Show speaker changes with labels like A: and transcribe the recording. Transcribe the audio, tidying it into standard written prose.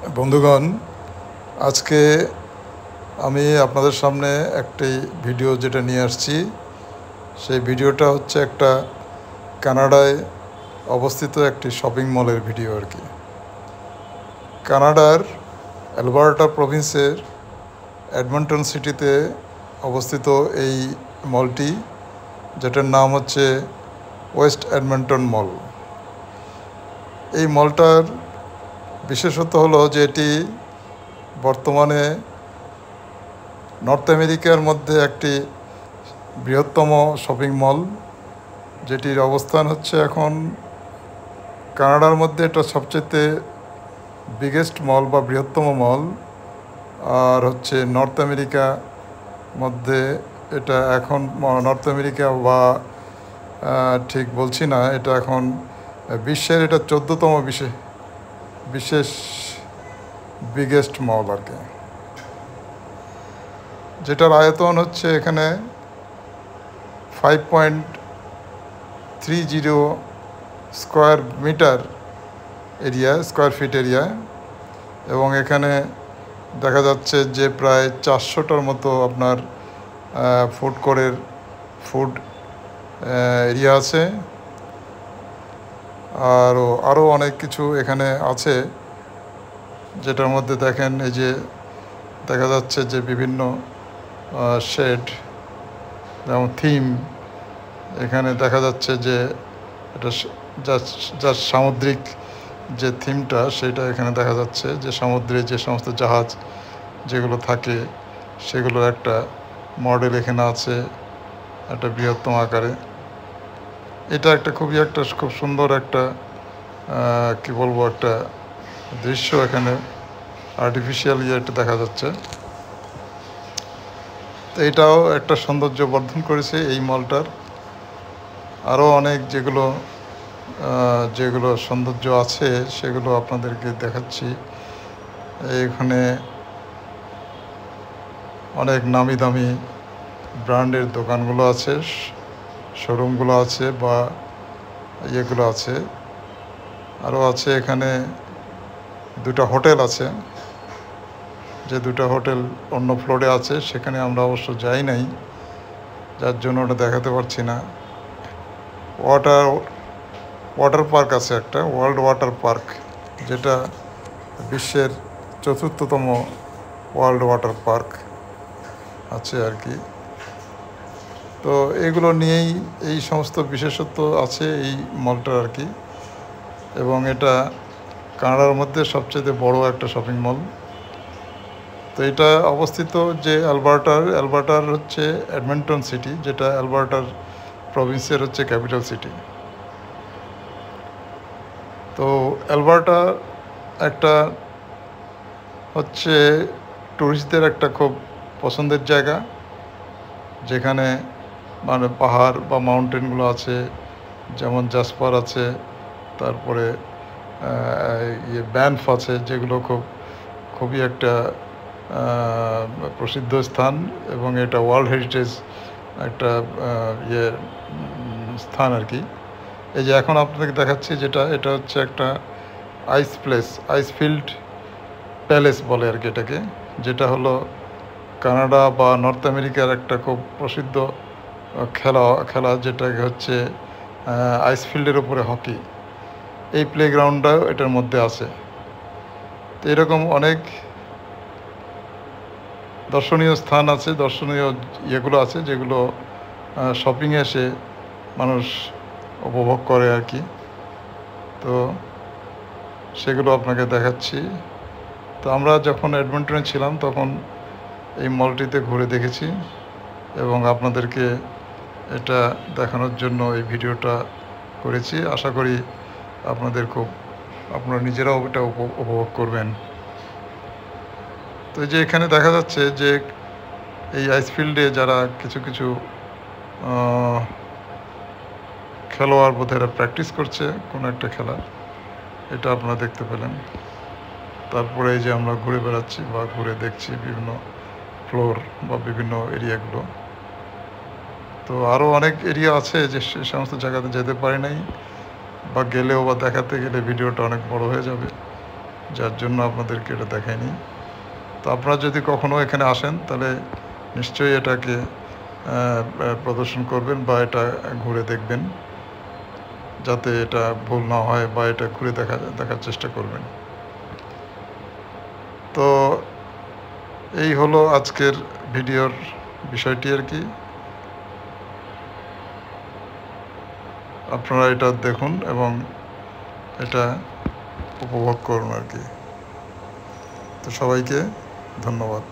A: বন্ধুগণ, আজকে আমি আপনাদের সামনে একটি ভিডিও যেটা নিয়ে আসছি, সেই ভিডিওটা হচ্ছে একটা কানাডায় অবস্থিত একটি শপিং মলের ভিডিও আর কি। কানাডার অ্যালবার্টা প্রভিন্সের এডমন্টন সিটিতে অবস্থিত এই মলটি, যেটার নাম হচ্ছে ওয়েস্ট এডমন্টন মল। এই মলটার বিশেষত্ব হলো যে এটি বর্তমানে নর্থ আমেরিকার মধ্যে একটি বৃহত্তম শপিং মল, যেটির অবস্থান হচ্ছে এখন কানাডার মধ্যে এটা সবচেয়ে বিগেস্ট মল বা বৃহত্তম মল। আর হচ্ছে নর্থ আমেরিকা মধ্যে এটা এখন নর্থ আমেরিকা বা ঠিক বলছি না, এটা এখন বিশ্বের এটা 14তম বিশেষ বিগেস্ট মল আর কি, যেটার আয়তন হচ্ছে এখানে 5.30 square meter area, square feet area. এবং এখানে দেখা যাচ্ছে যে প্রায় 400টার মতো আপনার ফুড কোর্টের ফুড এরিয়া আছে। আরও অনেক কিছু এখানে আছে, যেটার মধ্যে দেখেন এই যে দেখা যাচ্ছে যে বিভিন্ন শেড, যেমন থিম এখানে দেখা যাচ্ছে যে এটা যা সামুদ্রিক যে থিমটা, সেটা এখানে দেখা যাচ্ছে যে সমুদ্রে যে সমস্ত জাহাজ যেগুলো থাকে সেগুলোর একটা মডেল এখানে আছে একটা বৃহত্তম আকারে। এটা একটা খুব সুন্দর একটা কি বলবো, একটা দৃশ্য এখানে আর্টিফিশিয়াল একটা দেখা যাচ্ছে। তো এটাও একটা সৌন্দর্য বর্ধন করেছে এই মলটার। আরও অনেক যেগুলো সৌন্দর্য আছে সেগুলো আপনাদেরকে দেখাচ্ছি। এখানে অনেক নামি দামি ব্র্যান্ডের দোকানগুলো আছে, শোরুমগুলো আছে বা ইয়েগুলো আছে। আরও আছে এখানে দুটো হোটেল আছে, যে দুটো হোটেল অন্য ফ্লোরে আছে, সেখানে আমরা অবশ্য যাই নাই, যার জন্য ওটা দেখাতে পারছি না। ওয়াটার পার্ক আছে একটা, ওয়ার্ল্ড ওয়াটার পার্ক, যেটা বিশ্বের 4র্থতম ওয়ার্ল্ড ওয়াটার পার্ক আছে আর কি। তো এগুলো নিয়েই এই সমস্ত বিশেষত্ব আছে এই মলটার আর কি। এবং এটা কানাডার মধ্যে সবচেয়ে বড় একটা শপিং মল। তো এটা অবস্থিত যে অ্যালবার্টার হচ্ছে এডমন্টন সিটি, যেটা অ্যালবার্টার প্রভিন্সের হচ্ছে ক্যাপিটাল সিটি। তো অ্যালবার্টা একটা হচ্ছে ট্যুরিস্টদের একটা খুব পছন্দের জায়গা, যেখানে মানে পাহাড় বা মাউন্টেনগুলো আছে, যেমন জাসপার আছে, তারপরে ব্যানফ আছে, যেগুলো খুবই একটা প্রসিদ্ধ স্থান, এবং এটা ওয়ার্ল্ড হেরিটেজ একটা স্থান আর কি। এই যে এখন আপনাদেরকে দেখাচ্ছি এটা হচ্ছে একটা আইসফিল্ড প্যালেস বলে আর কি এটাকে, যেটা হলো কানাডা বা নর্থ আমেরিকার একটা খুব প্রসিদ্ধ খেলা যেটাকে হচ্ছে আইসফিল্ডের উপরে হকি। এই প্লেগ্রাউন্ডটাও এটার মধ্যে আছে। তো এরকম অনেক দর্শনীয় স্থান আছে, দর্শনীয় ইয়েগুলো আছে, যেগুলো শপিংয়ে এসে মানুষ উপভোগ করে আর কি। তো সেগুলো আপনাকে দেখাচ্ছি। তো আমরা যখন এডমন্টনে ছিলাম তখন এই মলটিতে ঘুরে দেখেছি, এবং আপনাদেরকে এটা দেখানোর জন্য এই ভিডিওটা করেছি। আশা করি আপনারা নিজেরাও এটা উপভোগ করবেন। তো যে এখানে দেখা যাচ্ছে যে এই আইসফিল্ডে যারা কিছু খেলোয়াড় বোধেরা প্র্যাকটিস করছে কোনো একটা খেলার, এটা আপনারা দেখতে পেলেন। তারপরে এই যে আমরা ঘুরে বেড়াচ্ছি বা ঘুরে দেখছি বিভিন্ন ফ্লোর বা বিভিন্ন এরিয়াগুলো। তো আরও অনেক এরিয়া আছে যে সে সমস্ত জায়গাতে যেতে পারি নাই, বা গেলেও বা দেখাতে গেলে ভিডিওটা অনেক বড় হয়ে যাবে। যার জন্য আপনাদেরকে এটা দেখাইনি। তো আপনারা যদি কখনও এখানে আসেন তাহলে নিশ্চয়ই এটাকে প্রদর্শন করবেন বা এটা ঘুরে দেখবেন, যাতে এটা ভুল না হয়, বা এটা ঘুরে দেখার চেষ্টা করবেন। তো এই হলো আজকের ভিডিওর বিষয়টি আর কি। আপনারা এটা দেখুন এবং এটা উপভোগ করুন আর কি। তো সবাইকে ধন্যবাদ।